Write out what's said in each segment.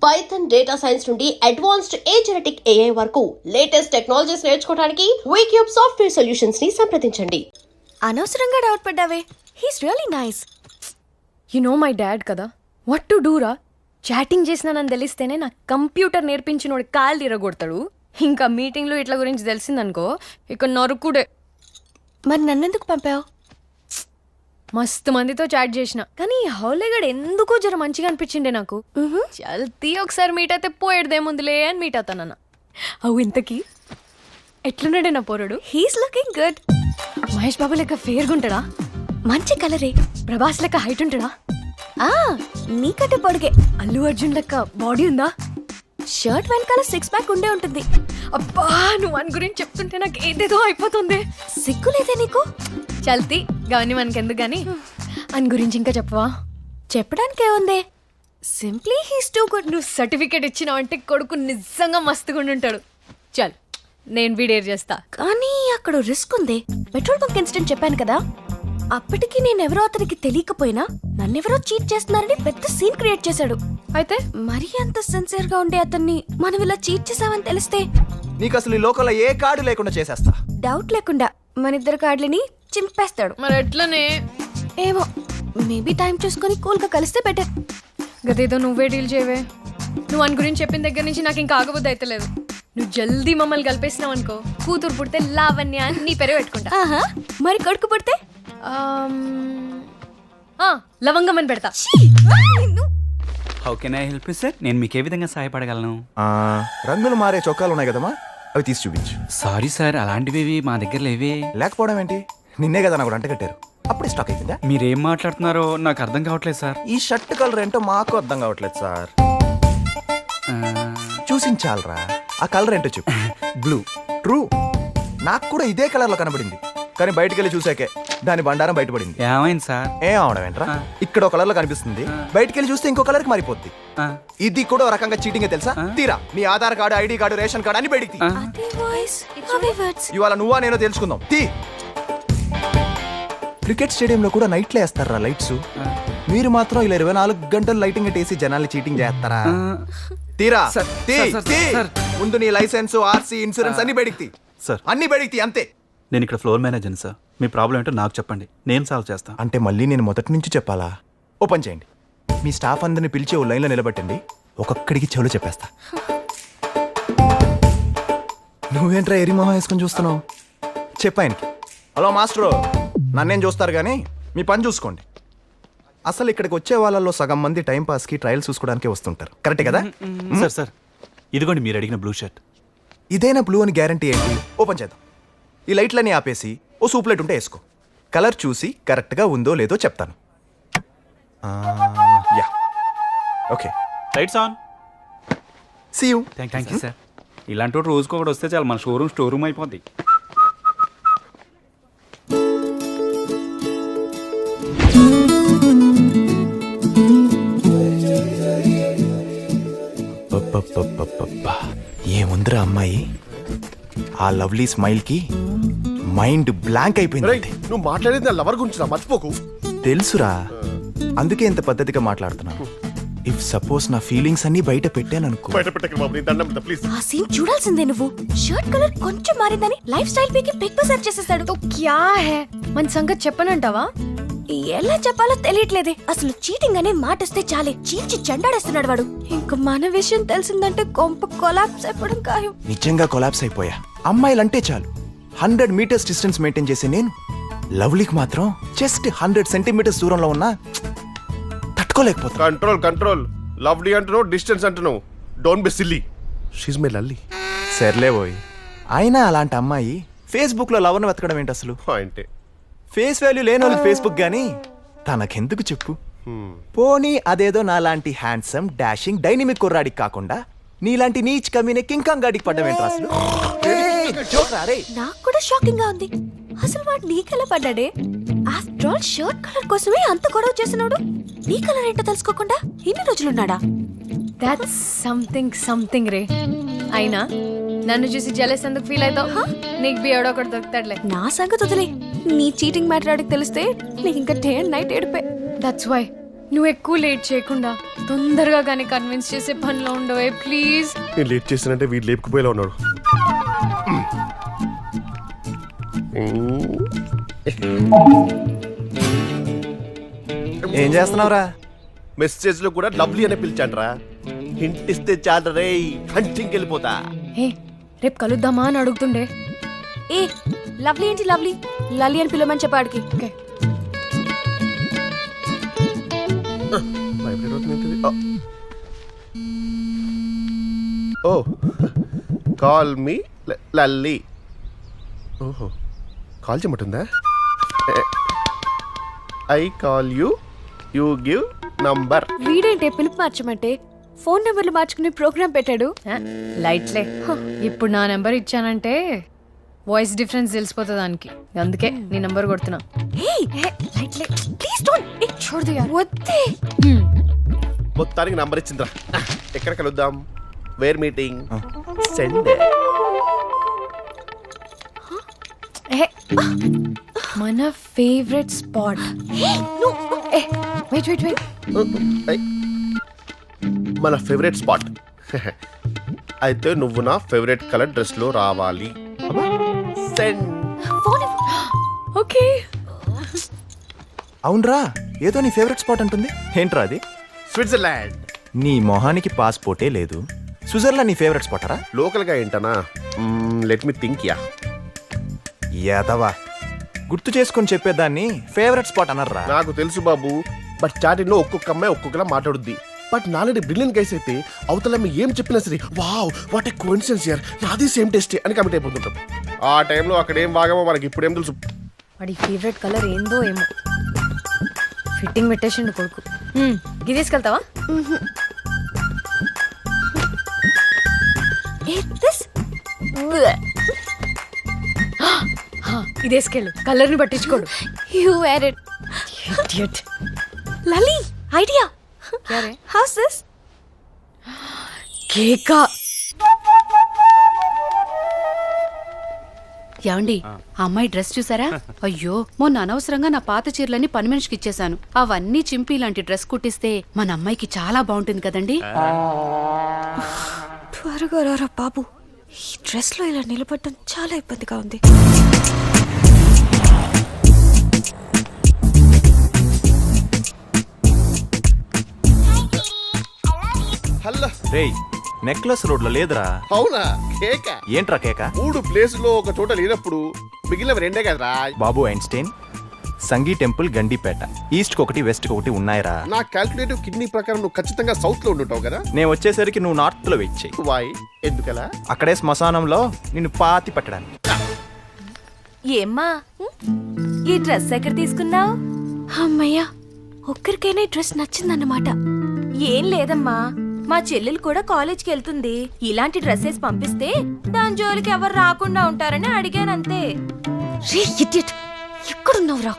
Python data science నుండి advanced genetic AI వరకు latest technologies నేర్చుకోవడానికి వీక్యూబ్ సాఫ్ట్వేర్ సొల్యూషన్స్ ని సంప్రదించండి. అనవసరంగా డౌట్ పడ్డావే. He's really nice. You know my dad కదా, వాట్ టు డూ రా. చాటింగ్ చేసినానని తెలిస్తేనే నాకు కంప్యూటర్ నేర్పించినోడు కాళ్ళు తిరగొడతాడు. ఇంకా మీటింగ్లో ఇట్లా గురించి తెలిసిందనుకో ఇక నరుకుడే. మరి నన్నెందుకు పంపావు? మస్తు మందితో చాట్ చేసిన, కానీ హౌలేగడ్ ఎందుకో జర మంచిగా అనిపించిండే నాకు. చల్తీ ఒకసారి మీట్ అయితే పోయేదేముందిలే అని మీట్ అవుతానన్న. అవు ఇంతకీ ఎట్లున్నాడే నా పోరడు? He's looking good. Mahesh Babu లెక్క ఫేర్గా ఉంటాడా? మంచి కలరే. ప్రభాస్ లెక్క హైట్ ఉంటాడా? నీకంటే పొడిగే. అల్లు అర్జున్ లెక్క బాడీ ఉందా? షర్ట్ వెనకాల 6 ప్యాక్ ఉండే ఉంటుంది. అబ్బా, నువ్వు అని గురించి చెప్తుంటే నాకు ఏదేదో అయిపోతుంది. సిగ్గులేదే నీకు? చల్తీ గవని మనకెందుకు గాని అని గురించి ఇంకా చెప్పవా? చెప్పడానికే ఉంది. Simply he's too good. నువ్వు సర్టిఫికేట్ ఇచ్చినావు అంటే కొడుకు నిజంగా మస్తుగా ఉంటాడు. చల్, నేను వీడేర్ చేస్తా. కానీ అక్కడ రిస్క్ ఉంది. పెట్రోల్ బంక్ ఇన్సిడెంట్ చెప్పాను కదా, అప్పటికి నేనెవరో అతనికి తెలియకపోయినా నన్నెవరో చీట్ చేస్తున్నారని పెద్ద సీన్ క్రియేట్ చేశాడు. అయితే మరీ అంత సిన్సియర్ గా ఉండే అతన్ని మనం ఇలా చీట్ చేసామని తెలిస్తే నీకు అసలు ఈ లోకల్లో ఏ కార్డు లేకుండా చేసేస్తా. డౌట్ లేకుండా మన ఇద్దరు కార్డులని చింపేస్తాడు. మరి ఎట్లనే ఏమో, మేబీ టైం చూసుకొని కూల్ గా కలిస్తే బెటర్. గదేదో నువ్వే డీల్ చేయవే. నువ్వు అని గురించి చెప్పిన దగ్గర నుంచి నాకు ఇంకా ఆగబుద్ధి అయితే లేదు. నువ్వు జల్దీ మమ్మల్ని కలిపేసినావు అనుకో, కూతురు పుడితే లావణ్య అని నీ పేరే పెట్టుకుంటా. మరి కొడుకు పుడితే లవంగం అని పెడతా. How can I help you sir? నేను మీకు ఏ విధంగా సహాయపడగలను? రంగులు మారే చొక్కాలు ఉన్నాయి కదమ్మా, అవి తీసి చూపించు. సారీ సార్, అలాంటివి మా దగ్గర లేవే. లేకపోవడం ఏంటి? నిన్నే కదా నాకు అంట కట్టారు, అప్పుడే స్టాక్ అయిపోయిందా? మీరేం మాట్లాడుతున్నారో నాకు అర్థం కావట్లేదు సార్. ఈ షర్ట్ కలర్ ఏంటో మాకు అర్థం కావట్లేదు సార్. చూసించాలరా, ఆ కలర్ ఏంటో చెప్పు. బ్లూ. ట్రూ, నాకు కూడా ఇదే కలర్ లో కనబడింది, కానీ బయటికి వెళ్ళి చూసాకే దాని బండారం బయటపడింది. ఏమైంది సార్? ఏం అవడం ఏంట్రా, ఇక్కడ ఒక కలర్ లో కనిపిస్తుంది, బయటికి వెళ్ళి చూస్తే ఇంకో కలర్ కి మారిపోద్ది. ఇది కూడా ఒక రకంగా చీటింగ్ తెలుసా? తీరా నీ Aadhaar card, ID card, ration card అన్ని బయటికి. ఇవాళ నువ్వా నేను తెలుసుకుందాం. క్రికెట్ స్టేడియంలో కూడా నైట్లో వేస్తారా లైట్స్, మీరు మాత్రం ఇలా 24 గంటలు లైటింగ్ వేసి జనాల్ని చీటింగ్ చేస్తారా? తీరా ముందు నీ లైసెన్స్, ఆర్సీ, ఇన్సూరెన్స్ అన్ని బయటికి సార్. అన్ని బయటికి అంతే. నేను ఇక్కడ ఫ్లోర్ మేనేజర్ సార్, మీ ప్రాబ్లం ఏంటో నాకు చెప్పండి, నేను సాల్వ్ చేస్తాను. అంటే మళ్ళీ నేను మొదటి నుంచి చెప్పాలా? ఓపెన్ చేయండి, మీ స్టాఫ్ అందరిని పిలిచి ఓ లైన్లో నిలబెట్టండి, ఒక్కొక్కడికి చెవులు చెప్పేస్తా. నువ్వేంట్రా ఎరిమోహం వేసుకొని చూస్తున్నావు? చెప్పాయనికి. హలో మాస్టరు, నన్నేం చూస్తారు కానీ మీ పని చూసుకోండి. అసలు ఇక్కడికి వచ్చే వాళ్ళల్లో సగం మంది టైం పాస్కి ట్రయల్స్ చూసుకోవడానికే వస్తుంటారు, కరెక్టే కదా? సార్ సార్, ఇదిగోండి మీరు అడిగిన బ్లూ షర్ట్. ఇదేనా బ్లూ అని గ్యారంటీ ఏంటి? ఓపెన్ చేద్దాం. ఈ లైట్లన్నీ ఆపేసి ఓ సూప్లెట్ ఉంటే వేసుకో, కలర్ చూసి కరెక్ట్గా ఉందో లేదో చెప్తాను. Yeah, okay, lights on. See you. Thank you sir. ఇలాంటి రోజుకి ఒకటి వస్తే చాలు, మన షోరూమ్ స్టోర్ రూమ్ అయిపోద్ది. ఏముందిరా అమ్మాయి, ఆ లవ్లీ స్మైల్ కి మైండ్ బ్లాంక్ అయిపోయింది. నువ్వు మాట్లాడేది నా లవర్ గురించి మర్చిపోకు. తెలుసురా, అందుకే ఇంత పద్ధతిగా మాట్లాడుతున్నాను. ఇఫ్ సపోజ్ నా ఫీలింగ్స్ అన్ని బయట పెట్టాననుకో. ఆ సీన్ చూడాల్సిందే నువ్వు. షర్ట్ కలర్ కొంచెం మారిందని లైఫ్ స్టైల్ పీకి పిక్ సెర్చ్ చేసేసాడు. తో క్యా హై, మన సంగతి చెప్పనంటావా? ఎలా చెప్పాలో తెలియట్లేదే. అసలు చీటింగ్ అనే మాట వస్తే చాలే చీల్చి చెండాడేస్తున్నాడు వాడు. ఇంక మన విషయం తెలిసిందంటే కొంప కొలాప్స్ అయిపోవడం ఖాయం. నిజంగా కొలాప్స్ అయిపోయా. అమ్మాయిలంటే చాలు 100 మీటర్స్ డిస్టెన్స్ మెయింటైన్ చేసే నేను లవ్లీకి మాత్రం జస్ట్ 100 సెంటీమీటర్స్ దూరంలో ఉన్నా తట్టుకోలేకపోతా. Control control. లవ్లీ అంటున్నావు, డిస్టెన్స్ అంటున్నావు. Don't be silly. She's my Lalli. సర్లే పోయి. అయినా అలాంటి అమ్మాయి ఫేస్బుక్ లో లవర్ను వెతకడం ఏంటి అసలు? అంటే ఫేస్ వాల్యూ లేని వాళ్ళకి ఫేస్బుక్ గానీ తనకెందుకు చెప్పు? పోనీ అదేదో నాలాంటి హ్యాండ్సమ్ డాషింగ్ డైనమిక్ కుర్రాడికి కాకుండా నీలాంటి నీచ్ కమీనే కింకాంగ్ గాడికి పడ్డం ఏంటి అసలు? నాకు కూడా షాకింగ్ గా ఉంది. అసలు వాడు నీకెలా పడ్డాడే? ఆఫ్టర్ ఆల్ షర్ట్ కలర్ కోసమే అంత గొడవ చేసినాడు. నీ కలర్ ఏంటో తెలుసుకోకుండా ఇన్ని రోజులున్నాడా? దాట్స్ సంథింగ్ రే. అయినా నన్ను చూసి జెలస్ ఎందుకు ఫీల్ అవుతావు? నీకు బియర్డ్ ఒకటి దొరుకుతాడులే. నా సంగతి వదిలే. నీ చీటింగ్ మ్యాటర్ అడిగి తెలిస్తే నీకు ఇంకా డే అండ్ నైట్ ఏడిపే. దట్స్ వై నువ్వు ఎక్కువ లేట్ చేయకుండా తొందరగా కానీ కన్విన్స్ చేసే పనిలో ఉండవే ప్లీజ్. నేను లేట్ చేసినంటే వీడు లేపుకుపోయేలా ఉన్నాడు. ఏం చేస్తున్నావురా? మెసేజ్ లో కూడా లవ్లీ అనే పిలిచాడ్రా. హింట్ ఇస్తే చాలు రే, హంటింగ్కి వెళ్ళిపోతా. హే రేపు కలుద్దామా అని అడుగుతుండే. ఏ లవ్లీ ఏంటి లవ్లీ, లలి అని పిలవమని చెప్పాడికి. Okay oh call me Lalli. ఓహో కాల్ చేయమంటుందా? I call you, you give number. వీడేంటే పిలుపు మార్చమంటే ఫోన్ నెంబర్లు మార్చుకునే ప్రోగ్రామ్ పెట్టాడు. లైట్లే. ఇప్పుడు నా నెంబర్ ఇచ్చానంటే వాయిస్ డిఫరెన్స్ తెలిసిపోతుంది దానికి. అందుకే నీ నెంబర్ కొడుతున్నా. లైట్లే ప్లీజ్ డోంట్ చూడదు యార్. వద్దే. మొత్తానికి నంబర్ ఇచ్చిందిరా. ఎక్కడ కలుద్దాం? Where meeting? సెండ్. మన favourite spot. Wait wait wait. మన ఫేవరెట్ స్పాట్. అయితే నువ్వు నా ఫేవరెట్ కలర్ డ్రెస్ లో రావాలి. సెండ్. ఓకే. అవునరా, ఏదో నీ ఫేవరెట్ స్పాట్ అంటుంది. ఏంట్రా అది? స్విట్జర్లాండ్. నీ మొహానికి పాస్పోర్టే లేదు, స్విట్జర్లాండ్ నీ ఫేవరెట్ స్పాటరా? లోకల్ గా ఏంటనా? Let me think. యాదవా, గుర్తు చేసుకొని చెప్పేదాన్ని ఫేవరెట్ స్పాట్ అనర్రా. నాకు తెలుసు బాబు, బట్ చాటింగ్ లో ఒక్కొక్క అమ్మాయి ఒక్కొక్కలా మాట్లాడుద్ది. బట్ నాలాంటి బ్రిలియన్ గైస్ అయితే అవతల ఏం చెప్పినా సరే వావ్ వాట్ ఏ కోఇన్సిడెన్స్ యార్, నాది సేమ్ టేస్ట్ అని కమిట్ అయిపోతుంటాం. ఆ టైంలో అక్కడ ఏం బాగమో మనకి ఇప్పుడేం తెలుసు. వాడి ఫేవరెట్ కలర్ ఏందో ఏమో. ఫిట్టింగ్ పెట్టేసిండు కొడుకు. ఇది తీసుకెళ్తావా? ఇది వేసుకెళ్ళు, కలర్ని పట్టించుకోడు. You wear it. Idiot. Lali idea. क्या रे? How's this? కేకా. యాండి ఆ అమ్మాయి డ్రెస్ చూసారా? అయ్యో మొన్న అనవసరంగా నా పాత చీరలన్నీ పని మనిషికి ఇచ్చేసాను. అవన్నీ చింపి ఇలాంటి డ్రెస్ కుట్టిస్తే మన అమ్మాయికి చాలా బాగుంటుంది కదండి. త్వరగా రారా బాబు, ఈ డ్రెస్ లో ఇలా నిలబడటం చాలా ఇబ్బందిగా ఉంది. హలో. రేయ్, నెక్లెస్ రోడ్ లో లేదురా. అవునా? కేక ఏంట్రా కేక? 3 ప్లేస్ లో ఒక చోట లేనప్పుడు మిగిలిన రెండే కదరా. బాబు ఐన్స్టైన్, సంగీ టెంపుల్, గండిపేట, ఈస్ట్ కి ఒకటి, వెస్ట్ కి ఒకటి ఉన్నాయిరా. నా క్యాల్కులేటివ్ కిడ్నీ ప్రకారం నువ్వు ఖచ్చితంగా సౌత్ లో ఉండుంటావు కదా. నేను వచ్చేసరికి నువ్వు నార్త్ లో వెయిట్ చెయ్యి. వాయ్ ఎందుకలా? అక్కడే శ్మశానంలో నిన్ను పాతి పట్టడానికి. ఏమ్మా ఈ డ్రెస్ ఎక్కడ తీసుకున్నావు? అమ్మయ్యా, ఒక్కరికైనా ఈ డ్రెస్ నచ్చిందన్నమాట. ఏం లేదమ్మా, మా చెల్లెలు కూడా కాలేజ్కి వెళ్తుంది. ఇలాంటి డ్రెస్సెస్ పంపిస్తే దాని జోలికి ఎవరు రాకుండా ఉంటారని అడిగానంతే. ఎక్కడున్నావురా?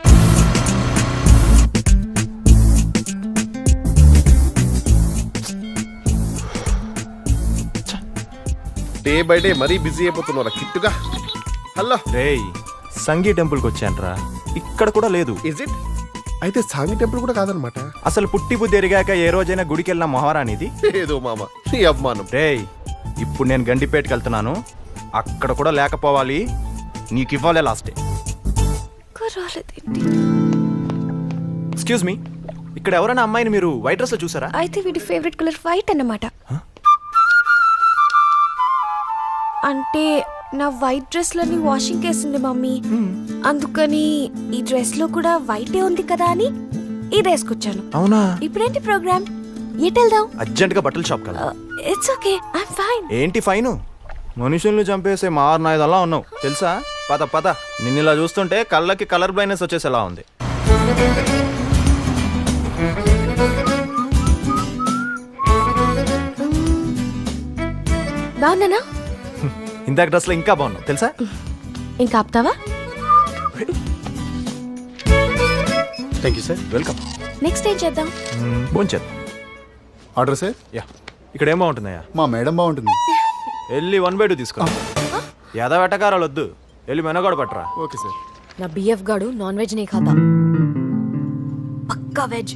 డే బై డే మరీ బిజీ అయిపోతున్నారా కిట్టుగా. హలో. రేయ్, సంగీ టెంపుల్ కి వచ్చానురా, ఇక్కడ కూడా లేదు. Is it? అయితే సాంగి టెంపుల్ కూడా కాదనమాట. అసలు పుట్టి బుద్ధి ఎరిగాక ఏ రోజైనా గుడికి వెళ్ళిన మొహరానిది? ఏదో మామ నీ అభిమానం. రేయ్, ఇప్పుడు నేను గండిపేటకి వెళ్తున్నాను, అక్కడ కూడా లేకపోవాలి. నీకు ఇవ్వాలే లాస్ట్ డే. ఎక్స్క్యూజ్ మీ, ఇక్కడ ఎవరైనా అమ్మాయిని మీరు వైట్ డ్రెస్ లో చూసారా? అయితే వీడి ఫేవరెట్ కలర్ వైట్ అన్నమాట. అంటే నా వైట్ డ్రెస్ లని వాషింగ్ కేసింది మమ్మీ, అందుకని ఈ డ్రెస్ లో కూడా వైటే ఉంది కదా అని ఇది వేసుకొచ్చాను. అవునా? ఇప్పుడేంటి ప్రోగ్రామ్? ఎటు వెళ్దాం? అర్జెంట్ గా బట్టల షాప్ కదా. It's okay, I'm fine. ఏంటి ఫైను? మనుషుల్ని చంపేసే మారనాయుధంలా ఉన్నావు తెలుసా. పద పద, నిన్ను ఇలా చూస్తుంటే కళ్ళకి కలర్ బ్లైండ్నెస్ వచ్చేసేలా ఉంది. బాగున్నానా? ఇందాక డ్రెస్ లో ఇంకా బాగున్నావు తెలుసా. ఇంకా ఆపుతావా? Thank you sir. Welcome. Next ఏం చేద్దాం? భోంచేద్దాం. Order sir. యా, ఇక్కడ ఏం బాగుంటుందయ్యా? మా మేడం బాగుంటుంది. వెళ్ళి 1/2 తీసుకో. యాదవ వెటకారాలు వద్దు, వెళ్ళి మెనగోడ పట్టరా. Okay sir. నా బిఎఫ్ గాడు నాన్ వెజ్ నే ఖాతా, పక్కా వెజ్.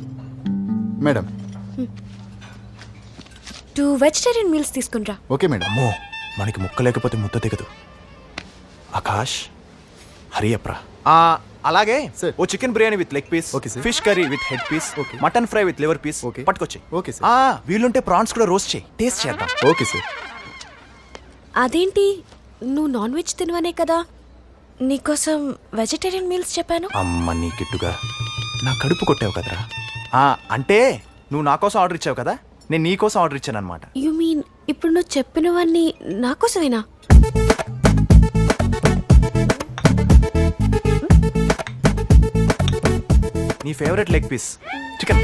మేడం 2 వెజిటేరియన్ మీల్స్ తీసుకునిరా. Okay madam. అమ్మో మనకి ముక్క లేకపోతే ముద్ద దిగదు. ఆకాష్ హరి అప్రా. అలాగే Sir. ఓ chicken biryani with leg piece, Okay, sir. Fish curry with head piece, Okay. Mutton fry with liver piece Okay. పట్టుకొచ్చి. Okay sir. వీలుంటే ప్రాన్స్ కూడా రోస్ట్ చేయి, టేస్ట్ చేద్దాం. Okay sir. అదేంటి నువ్వు నాన్ వెజ్ తినవనే కదా నీకోసం వెజిటేరియన్ మీల్స్ చెప్పాను. అమ్మ నీ కిట్టుగా నా కడుపు కొట్టావు కదరా. అంటే నువ్వు నా కోసం ఆర్డర్ ఇచ్చావు కదా, నేను నీ కోసం ఆర్డర్ ఇచ్చాను అనమాట. యు మీన్ ఇప్పుడు నువ్వు చెప్పినవన్నీ నా కోసమేనా? నీ favourite leg piece chicken.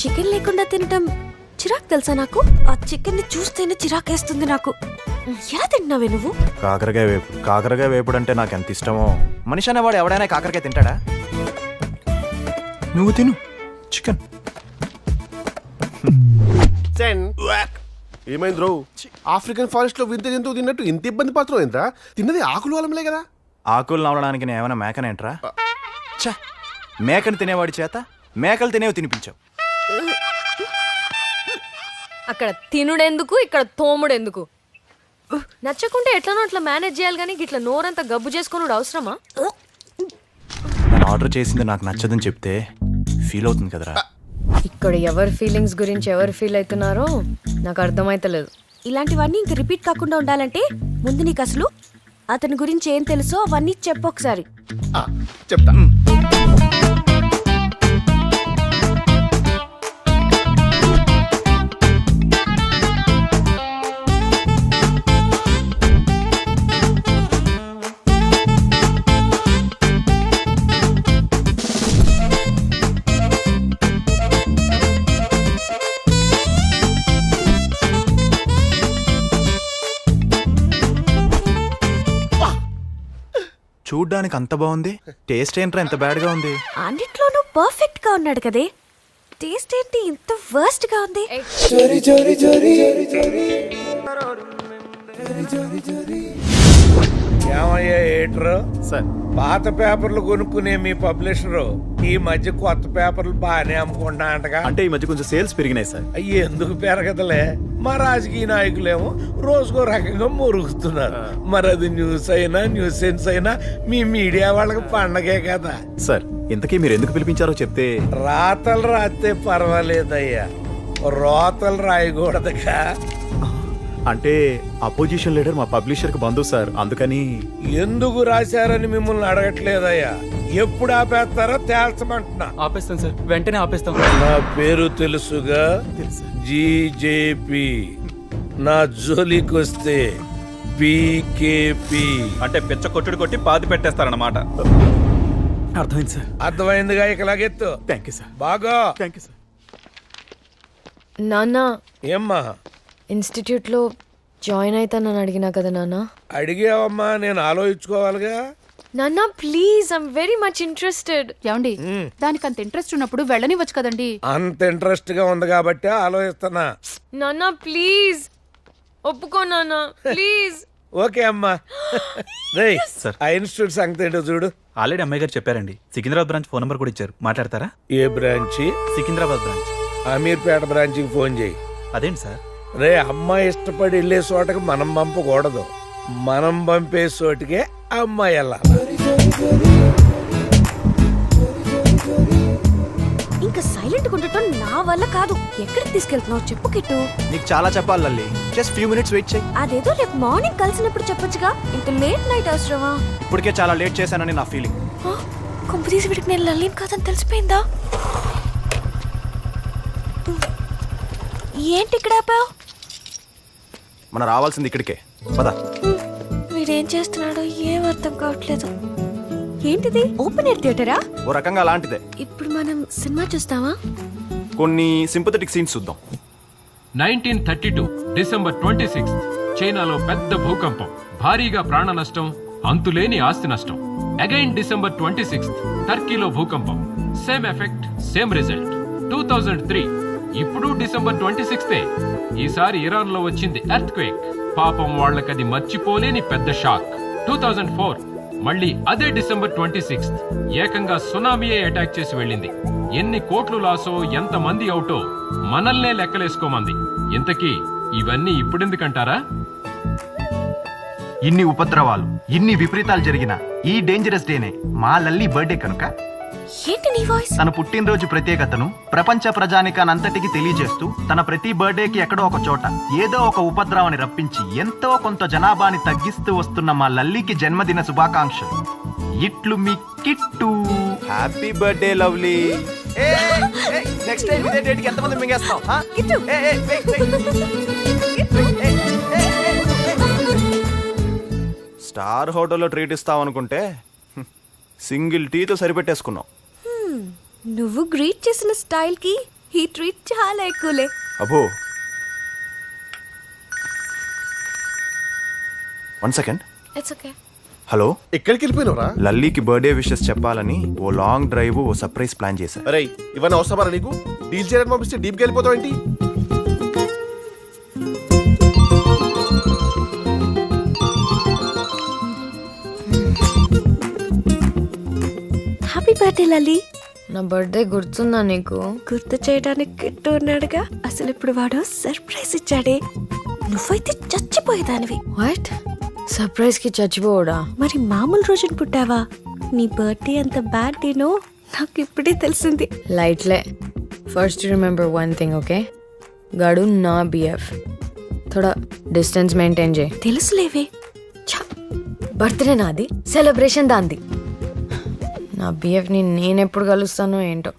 Chicken లేకుండా తినటం చిరాకు తెలుసా నాకు. ఆ చికెన్ ని చూస్తేనే చిరాకేస్తుంది నాకు. ఎలా తింటున్నావే నువ్వు? కాకరకాయ వేపుడు అంటే నాకు ఎంత ఇష్టమో. మనిషి అనేవాడు ఎవడైనా కాకరకాయ తింటాడా? నువ్వు తిను చికెన్. ఏమైంది రో? ఆఫ్రికన్ ఫారెస్ట్ లో వింత జంతువు తిన్నట్టు ఇంత ఇబ్బంది పడుతున్నావు ఏంట్రా? తిన్నది ఆకులు వలంలే కదా. ఆకులు నవలడానికి నేను ఏమైనా మేకనేంట్రా? ఛ, మేకని తినేవాడి చేత మేకలు తినేవి తినిపించావు. అక్కడ తినుడెందుకు, ఇక్కడ తోముడెందుకు? నచ్చకుంటే ఎట్లనో అట్లా మేనేజ్ చేయాలి కానీ ఇట్లా నోరంతా గబ్బు చేసుకుని అవసరమా? నేను ఆర్డర్ చేసింది నాకు నచ్చదని చెప్తే ఫీల్ అవుతుంది కదరా. ఇక్కడ ఎవరి ఫీలింగ్స్ గురించి ఎవరు ఫీల్ అవుతున్నారో నాకు అర్థమైతలేదు. ఇలాంటివన్నీ ఇంక రిపీట్ కాకుండా ఉండాలంటే ముందు నీకు అసలు అతని గురించి ఏం తెలుసో అవన్నీ చెప్పు ఒకసారి. చెప్తా. చూడ్డానికి అంత బాగుంది, టేస్ట్ ఏంట్రా ఎంత బ్యాడ్ గా ఉంది? అన్నిట్లోనూ పర్ఫెక్ట్ గా ఉన్నాడు కదే, టేస్ట్ ఏంటి ఇంత వర్స్ట్ గా ఉంది? ఏమయ్యా ఏట్రు సార్ పాత పేపర్లు కొనుక్కునే మీ పబ్లిషరు ఈ మధ్య కొత్త పేపర్లు బాగానే అమ్ముకుంటా అంటగా. అంటే ఈ మధ్య కొంచెం సేల్స్ పెరిగినాయి సార్. అయ్యి ఎందుకు పెరగదులే, మా రాజకీయ నాయకులేమో రోజుకో రకంగా మురుగుతున్నారు. మరి అది న్యూస్ అయినా న్యూస్ సెన్స్ అయినా మీ మీడియా వాళ్ళకి పండగే కదా. సార్ ఇంతకీ మీరు ఎందుకు పిలిపించారో చెప్తే. రాతలు రాస్తే పర్వాలేదయ్యా, రోతలు రాయకూడదుగా. అంటే అపోజిషన్ లీడర్ మా పబ్లిషర్ కి బంధువు సార్, అందుకని. ఎందుకు రాశారని మిమ్మల్ని అడగట్లేదయ్యా, ఎప్పుడు ఆపేస్తారో తేల్చమంటున్నా. ఆపేస్తాం సార్, వెంటనే ఆపేస్తాం. నా పేరు తెలుసుగా, జీజేపీ. నా జోలికొస్తే పీకేపీ. అంటే పిచ్చ కొట్టుడు కొట్టి పాతి పెట్టేస్తారన్నమాట. అర్థమైంది సార్. అర్థమైందిగా, ఇక లాగెత్తు. Thank you sir. బాగా. Thank you sir. నాన్న ఏమ్మా ఇన్స్టిట్యూట్లో జాయిన్ అవుతానని అడిగినా కదా నాన్న. అడిగావమ్మా, నేను ఆలోచించుకోవాలిగా. నాన్న please, I'm very much interested. ఏమండి దానికి అంత ఇంట్రెస్ట్ ఉన్నప్పుడు వెళ్ళనివ్వచ్చు కదండి. అంత ఇంట్రెస్ట్ గా ఉంది కాబట్టి ఆలోచిస్తున్నా. నాన్న ప్లీజ్ ఒప్పుకో నాన్న ప్లీజ్. ఓకే అమ్మా. రేయ్ ఆ ఇన్స్టిట్యూట్ సంగతి ఏంటో చూడు. ఆల్రెడీ అమ్మాయి గారు చెప్పారండి, సికింద్రాబాద్ బ్రాంచ్ ఫోన్ నెంబర్ కూడా ఇచ్చారు, మాట్లాడతారా? ఏ బ్రాంచి? సికింద్రాబాద్ బ్రాంచ్. అమీర్పేట బ్రాంచ్కి ఫోన్ చేయి. అదేంటి సార్? రే అమ్మాయి ఇష్టపడి వెళ్ళే చోటకి మనం పంపకూడదు, మనం పంపే చోటికే అమ్మాయి వెళ్ళాలి. ఇంకా సైలెంట్ ఉండటం నా వల్ల కాదు. ఎక్కడికి తీసుకెళ్తున్నావు చెప్పు కిట్టు. నీకు చాలా చెప్పాలి Lalli, just few minutes wait చేయి. అదేదో రేపు మార్నింగ్ కలిసినప్పుడు చెప్పొచ్చుగా, ఇంత లేట్ నైట్ అవసరమా? ఇప్పటికే చాలా లేట్ చేశానని నా ఫీలింగ్. కొంపు తీసి వీటికి నేను లల్లేను కాదని తెలిసిపోయిందా? ఏంటి ఇక్కడ ఆపావు? మనం రావాల్సింది ఇక్కడికే, పద. వీడేం చేస్తున్నాడో ఏం అర్థం కావట్లేదు. ఏంటిది, ఓపెన్ ఎయిర్ థియేటరా? ఓ రకంగా అలాంటిదే. ఇప్పుడు మనం సినిమా చూస్తావా? కొన్ని సింపథెటిక్ సీన్స్ చూద్దాం. 1932 డిసెంబర్ 26 చైనాలో పెద్ద భూకంపం, భారీగా ప్రాణ నష్టం, అంతులేని ఆస్తి నష్టం. అగైన్ డిసెంబర్ 26 టర్కీలో భూకంపం, సేమ్ ఎఫెక్ట్ సేమ్ రిజల్ట్. 2003 ఇప్పుడు డిసెంబర్ 26 ఈసారి ఇరాన్ లో వచ్చింది ఎర్త్ క్వేక్. పాపం వాళ్ళకది మర్చిపోలేని పెద్ద షాక్. 2004 మళ్ళీ అదే డిసెంబర్ 26 ఏకంగా సునామీయే అటాక్ చేసి వెళ్ళింది. ఎన్ని కోట్లు లాసో ఎంతమంది అవుటో మనల్నే లెక్కలేసుకోమంది. ఇంతకీ ఇవన్నీ ఇప్పుడెందుకంటారా? ఇన్ని ఉపద్రవాలు, ఇన్ని విపరీతాలు జరిగిన ఈ డేంజరస్ డేనే మా లల్లి బర్త్డే కనుక ఏంటి నీ వాయిస్? తన పుట్టినరోజు ప్రత్యేకతను ప్రపంచ ప్రజానికానంతటికి తెలియజేస్తూ తన ప్రతి బర్త్డేకి ఎక్కడో ఒక చోట ఏదో ఒక ఉపద్రవాన్ని రప్పించి ఎంతో కొంత జనాభాని తగ్గిస్తూ వస్తున్న మా లల్లికి జన్మదిన శుభాకాంక్షలు. ఇట్లు మీ Kittu. Happy birthday lovely. Next time ఇదే డేట్ కి ఎంతమంది మింగేస్తాం? స్టార్ హోటల్లో ట్రీట్ ఇస్తాం అనుకుంటే సింగిల్ టీతో సరిపెట్టేసుకున్నాం. నువ్వు గ్రీట్ చేసిన స్టైల్ కి ఈ ట్రీట్ చాలా ఎక్కువలే. అబ్బో, 1 సెకండ్. It's okay. హలో, ఎక్కడికి వెళ్ళిపోయినవరా? లల్లీకి బర్త్డే విషెస్ చెప్పాలని ఓ లాంగ్ డ్రైవ్, ఓ సర్ప్రైజ్ ప్లాన్ చేశా. అరే ఇవన్నీ అవసరమా నీకు? డీల్ చేయడానికి పంపిస్తే డీప్కి వెళ్ళిపోతావు ఏంటి? Happy birthday Lali. నా బర్త్డే గుర్తుందా నీకు? గుర్తు చేయడానికి కిట్టు ఉన్నాడుగా. అసలు ఇప్పుడు వాడు సర్ప్రైజ్ ఇచ్చాడే, నువ్వైతే చచ్చిపోయేదానివి. వాట్? సర్ప్రైజ్ కి చచ్చిపోవడా? మరి మామూలు రోజున పుట్టావా? నీ బర్త్డే అంత బ్యాడ్ డేనో నాకు ఇప్పుడే తెలిసింది. లైట్లే. First remember one thing, okay? గడు నా బిఎఫ్. థోడా డిస్టెన్స్ మెయింటైన్ చేయి. తెలుసులేవే. బర్త్డే నాది, సెలబ్రేషన్ దాంది. నా బిఎఫ్ ని నేనెప్పుడు కలుస్తానో ఏంటో.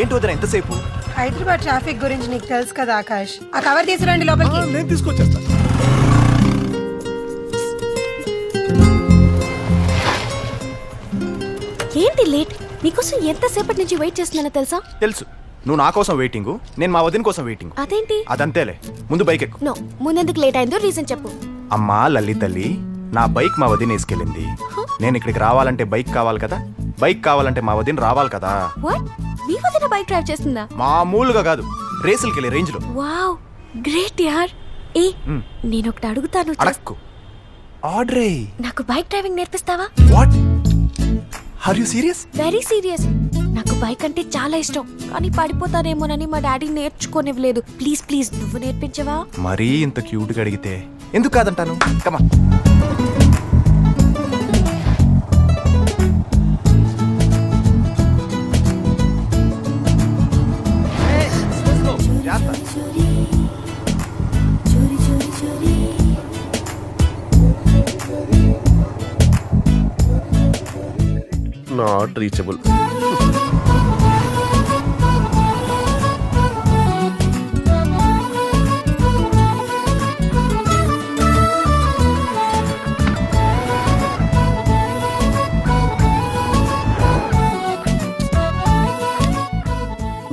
ఏంటి వదిన ఎంతసేపు? హైదరాబాద్ ట్రాఫిక్ గురించి నీకు తెలుసు కదా ఆకాష్. ఆ కవర్ తీసుకురండి లోపలికి. నేను తీసుకొచ్చేస్తా. ఏంటి లేట్? నీకోసం ఎంతసేపటి నుంచి వెయిట్ చేస్తున్నానో తెలుసా? తెలుసు, నువ్వు నా కోసం వెయిటింగ్, నేను మా వదిన కోసం వెయిటింగ్. అదేంటి? అదంతేలే, ముందు బైక్ ఎక్కు. నో, ముందెందుకు లేట్ అయిందో రీజన్ చెప్పు. అమ్మా లల్లి తల్లి, నా బైక్ మా వదిన వేసుకెళ్ళింది. నేను ఇక్కడికి రావాలంటే బైక్ కావాలి కదా, బైక్ కావాలంటే మా వదిన రావాలి కదా. వాట్? మీ వదిన బైక్ డ్రైవ్ చేస్తుందా? మామూలుగా కాదు, రేసులకి వెళ్ళే రేంజ్ లో. వావ్, గ్రేట్ యార్. ఏ నేను ఒకటి అడుగుతాను, అడక్కు. ఆర్డర్. నాకు బైక్ డ్రైవింగ్ నేర్పిస్తావా? What? Are you serious? Very serious. నాకు బైక్ అంటే చాలా ఇష్టం, కానీ పడిపోతానేమోనని మా డాడీ నేర్చుకోనివ్వలేదు. ప్లీజ్ ప్లీజ్ నువ్వు నేర్పించవా? మరీ ఇంత క్యూట్ గా అడిగితే ఎందుకు కాదంటాను. కమా. Not reachable.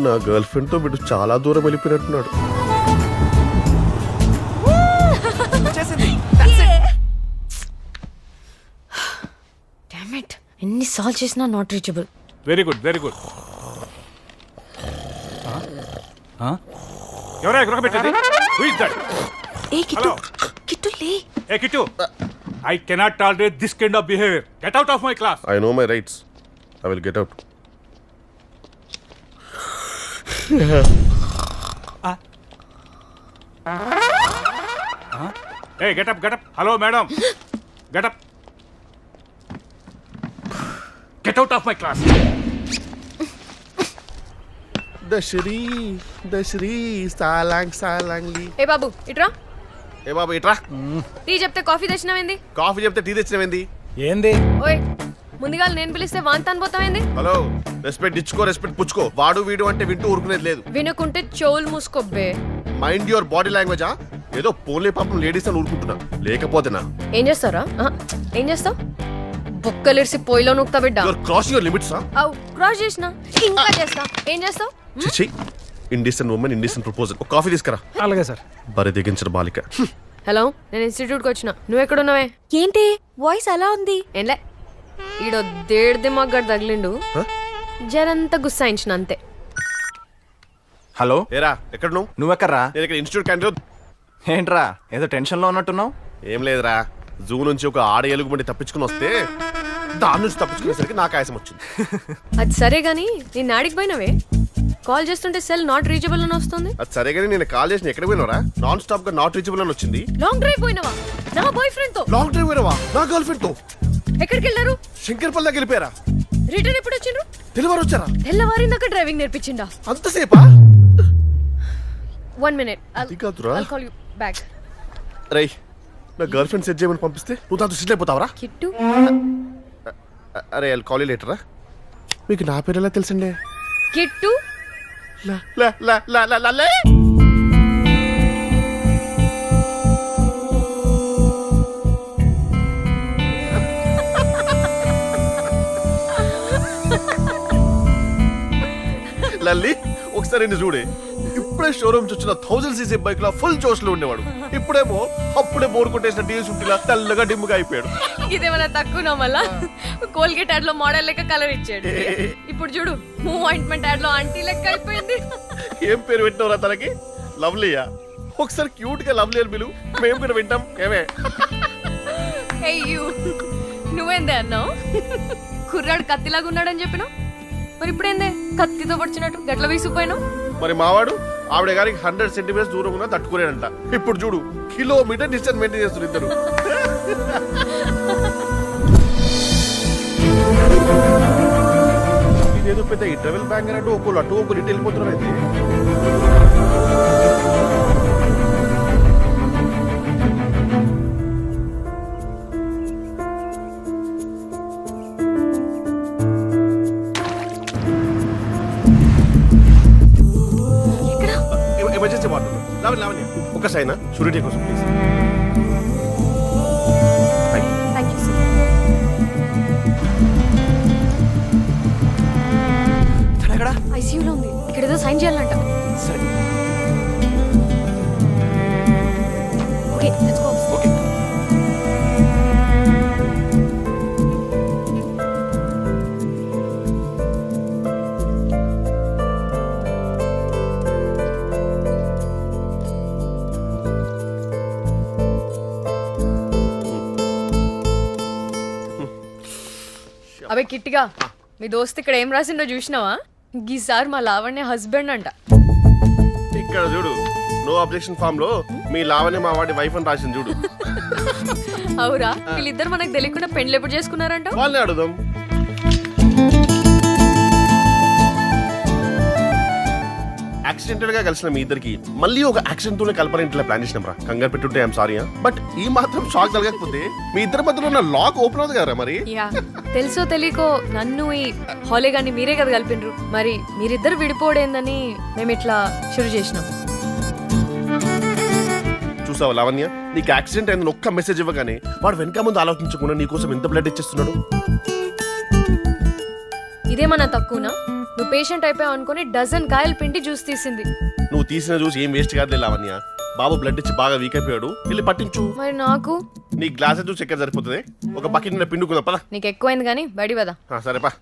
నా గర్ల్ ఫ్రెండ్ తో వీడు చాలా దూరం వెళ్ళిపోయినట్టున్నాడు. డామ్ ఇట్, ఎన్ని సాల్వ్ చేసినా not reachable. Very good, very good. ఎవరా ఎక్కడ పెట్టండి? Who is that? ఏ కిట్టు, కిట్టు లే. ఏ Kittu, I cannot tolerate this kind of behaviour. Get out of my class. I know my rights. I will get out. Hey, get up, get up. Hello, madam. Get up. Get out of my class. దశ్రీ సాలాంగ్ సాలాంగ్లీ. ఏ బాబు ఇట్రా. ఏ బాబు ఇట్రా. Tea చెప్తే coffee తెచ్చినావేంది? Coffee చెప్తే tea తెచ్చినవేంది? ఏంది? ఓయ్, ముందుగా నేను పిలిస్తే వాంతాన్ పోతావేంది? హలో, రెస్పెక్ట్ ఇచ్చుకో, రెస్పెక్ట్ పుచ్చుకో. వాడు వీడు అంటే వింటూ ఊరుకునేది లేదు. వినుకుంటే చెవులు మూసుకోబ్బే. మైండ్ యువర్ బాడీ లాంగ్వేజా. ఏదో పోలే పాపం లేడీస్ అని ఊరుకుంటున్నా, లేకపోతేనా ఏం చేస్తారా? ఏం చేస్తావు? బొక్కలిరిసి పొయ్యిలో నూకుతా బిడ్డ. Your crossing your limits. అవు క్రాస్ చేసిన ఇంకా చేస్తా. ఏం చేస్తావు? చిచి, ఇండిసెంట్ ఉమెన్, ఇండిసెంట్ ప్రపోజల్. ఒక కాఫీ తీసుకురా. అలాగే సార్. బరి దిగించిన బాలిక. హలో, నేను ఇన్స్టిట్యూట్కి వచ్చిన. నువ్వు ఎక్కడున్నావే? ఏంటి వాయిస్ అలా ఉంది? ఏంలే, ఈడో దేడితే మాకు తగిలిండు, జరంతా గుస్సాయించిన అంతే. హలో, ఏరా ఎక్కడ నువ్వు? నువ్వెక్కడ్రా? నేను ఇక్కడ ఇన్స్టిట్యూట్ క్యాంటీన్. ఏంట్రా ఏదో టెన్షన్లో ఉన్నట్టున్నావు? ఏం లేదురా, జూ నుంచి ఒక ఆడ ఎలుగుబంటి తప్పించుకుని వస్తే దాని నుంచి తప్పించుకునేసరికి నాకు ఆయాసం వచ్చింది. అది సరే గాని నేను ఆడికి పోయినవే? కాల్ చేస్తుంటే సెల్ నాట్ రీచబుల్ అని వస్తుంది. అది సరే కానీ నేను కాల్ చేసిన ఎక్కడ పోయినవరా? నాన్ స్టాప్ గా నాట్ రీచబుల్ అని వచ్చింది. లాంగ్ డ్రైవ్ పోయినవా? నా బాయ్ ఫ్రెండ్ తో. లాంగ్ డ్రైవ్ పోయినవా? నా గర్ల్ ఫ్రెండ్ తో. ఎక్కడికి వెళ్ళారు? శంకర్పల్లి దగ్గర వెళ్ళిపోయారా? రిటర్న్ ఎప్పుడు వచ్చిండ్రు? డెలివరీ వచ్చారా? తెల్లవారిందాక డ్రైవింగ్ నేర్పించిండా? అంతసేపా? 1 minute. అది కాదురా. I'll call you back. రేయ్, నా గర్ల్ ఫ్రెండ్ సెట్ చేయమని పంపిస్తే నువ్వు దాంతో సిట్ అయిపోతావరా? కిట్టు, అరే ఐల్ కాల్ యు లేటర్. మీకు నా పేరు ఎలా తెలుసండి? కిట్టు. లా లా లా లా లా లా లే. లల్లి ఒకసారి నిన్ను చూడే. ఇప్పుడే షోరూమ్ వచ్చిన 1000cc బైక్ లా ఫుల్ జోష్ లో ఉండేవాడు. ఇప్పుడేమో అప్పుడే బోర్ కొట్టేసిన DS50 లా తెల్లగా డిమ్ముగా అయిపోయాడు. ఇదేమన్నా తక్కువ మళ్ళా? కోల్గేట్ యాడ్ లో మోడల్ లెక్క కలర్ ఇచ్చాడు. ఇప్పుడు చూడు, మూవ్ ఆయింట్మెంట్ యాడ్ లో ఆంటీ లెక్క అయిపోయింది. ఏం పేరు పెట్టినవరా తనకి? లవ్లీయా? ఒకసారి క్యూట్ గా లవ్లీ అని పిలు, మేము కూడా వింటాం. ఏమే అయ్యూ, నువ్వేందే అన్నావు? కుర్రాడు కత్తిలాగా ఉన్నాడని చెప్పినావు, మరి ఇప్పుడేందే కత్తితో పడిచినట్టు గట్ల వీసిపోయినావు? మరి మావాడు ఆవిడ గారికి 100 సెంటీమీటర్స్ దూరం ఉన్నా తట్టుకునేనంట. ఇప్పుడు చూడు, కిలోమీటర్ డిస్టెన్స్ మెయింటైన్ చేస్తారు ఇద్దరు. ఇదేదో పెద్ద ఇంటర్వెల్ బ్యాంక్ అన్నట్టు ఒకళ్ళు అటు ఒకరు ఇటు వెళ్ళిపోతున్నారు. అయితే ఎమర్జెన్సీ వాటర్ లావణ్య, లావణ్య ఒక సైనా షూరిటీ కోసం ప్లీజ్. Thank you sir. ఎక్కడా? ఐసీయూలో ఉంది. ఇక్కడ ఏదో సైన్ చేయాలంట. సరే, ఓకే, లెట్స్ గో. ఓకే. అబే కిట్టిగా, మీ దోస్త్ ఇక్కడ ఏం రాసిండో చూసినావా? ఈసారి మా లావణ్య హస్బెండ్ అంట. ఇక్కడ చూడు, నో అబ్జెక్షన్ ఫామ్ లో మీ లావణ్య మా వాడి వైఫ్ అని రాసింది చూడు. అవురా, వీళ్ళిద్దరు మనకు తెలియకుండా పెండ్లు ఎప్పుడు చేసుకున్నారంట? వాళ్ళని అడుగుదాం. యాక్సిడెంటల్ గా కలిసిన మీ ఇద్దరికి మళ్ళీ ఒక యాక్సిడెంట్ తోనే కలపని ఇంట్లో ప్లాన్ చేసినాం రా. కంగారు పెట్టుంటే ఐఎమ్ సారీ. బట్ ఈ మాత్రం షాక్ కలగకపోతే మీ ఇద్దరి మధ్యలో ఉన్న లాక్ ఓపెన్ అవుతుంది కదా మరి. యా, తెలుసో తెలియకో నన్ను ఈ హాలే గాని మీరే కదా కలిపిండ్రు. మరి మీరిద్దరు విడిపోడేందని మేము ఇట్లా షురు చేసినాం. చూసావా లావణ్య, నీకు యాక్సిడెంట్ అయిందని ఒక్క మెసేజ్ ఇవ్వగానే వాడు వెనక ముందు ఆలోచించకుండా నీకోసం ఎంత బ్లడ్ ఇచ్చేస్తున్నాడు. ఇదేమన్నా తక్కువనా? నువ్వు పేషెంట్ అయిపోయావు అనుకుని డజన్ కాయలు పిండి జ్యూస్ తీసింది. నువ్వు తీసిన జ్యూస్ ఏం వేస్ట్ కాదులే లావణ్య. బాబు బ్లడ్ ఇచ్చి బాగా వీక్ అయిపోయాడు, వెళ్ళి పట్టించు. మరి నాకు నీ గ్లాస్ జ్యూస్ ఎక్కడ సరిపోతుంది? ఒక బకెట్ నిండా పిండుకుందాం పదా. నీకు ఎక్కువైంది కానీ బడి పదా. సరే పా.